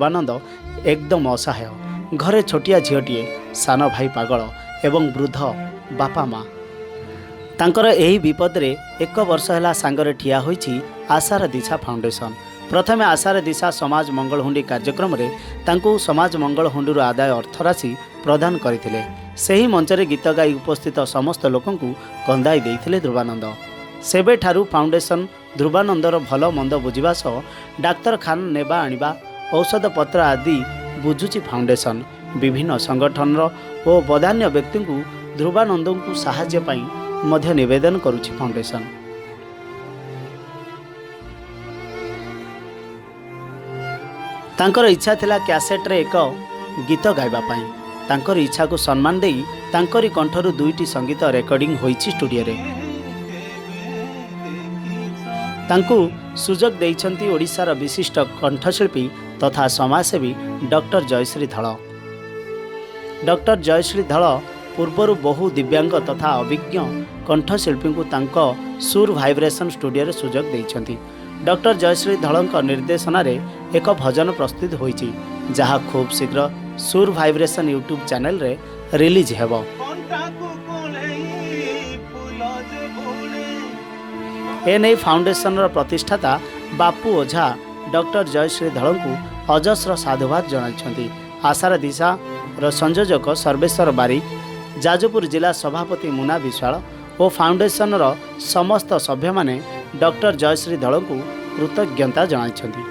ध्रुवानंद एकदम असहाय। घरे छोटिया झीटीए, सान भाई पागल एवं वृद्ध बापा माँ। तांकर एही विपदरे 1 वर्ष है सांगरे ठिया होईछि आशार दिशा फाउंडेशन। प्रथमे आशार दिशा समाज मंगल हुंडी कार्यक्रम रे तांकु समाज मंगल हुंडीर आदाय अर्थराशि प्रदान करथिले। सही मंचरे गीत गाई उपस्थित समस्त लोकंकु कंदाई देइथिले ध्रुवानंद। सेबे ठारू फाउंडेशन ध्रुवानंदर भल मंद बुझिबा सह डाक्तरखाना नेबा आनिबा औषध पत्र आदि बुझुची फाउंडेशन। विभिन्न संगठनर ओ बदान्य व्यक्ति को ध्रुवानंद को साहाय्य पाई मध्य निवेदन करुछि फाउंडेशन। तांकर इच्छा थिला कैसेट रे एक गीत गाइबा पाई। तांकर इच्छा को सम्मान देई तांकरी कंठरू 2टी संगीत रेकर्डिंग होईछि स्टूडियो रे। तांकू सुजोग देइछंती ओडिशार विशिष्ट कंठशिल्पी तथा समाजसेवी डॉक्टर जयश्री धल। डॉक्टर जयश्री धल पूर्वर बहु दिव्यांग तथा अभिज्ञ कंठशिल्पी को तांको सुर भाइब्रेशन स्टूडियो रे सुजोग देइछंती। डॉक्टर जयश्री धलଙ୍କ निर्देशन रे एक भजन प्रस्तुत होईछि जहा खूब शीघ्र सुर भाइब्रेशन यूट्यूब चैनल रे रिलीज हेबो। एने फाउंडेशन प्रतिष्ठाता बापू ओझा डॉक्टर जयश्री धल को अजस्र साधुवाद जणाइछंती। आशार दिशा संयोजक सर्वेश्वर बारिक, जाजपुर जिला सभापति मुना विश्वाल और फाउंडेशन समस्त सभ्य माने डॉक्टर जयश्री धल को कृतज्ञता जणाइछंती।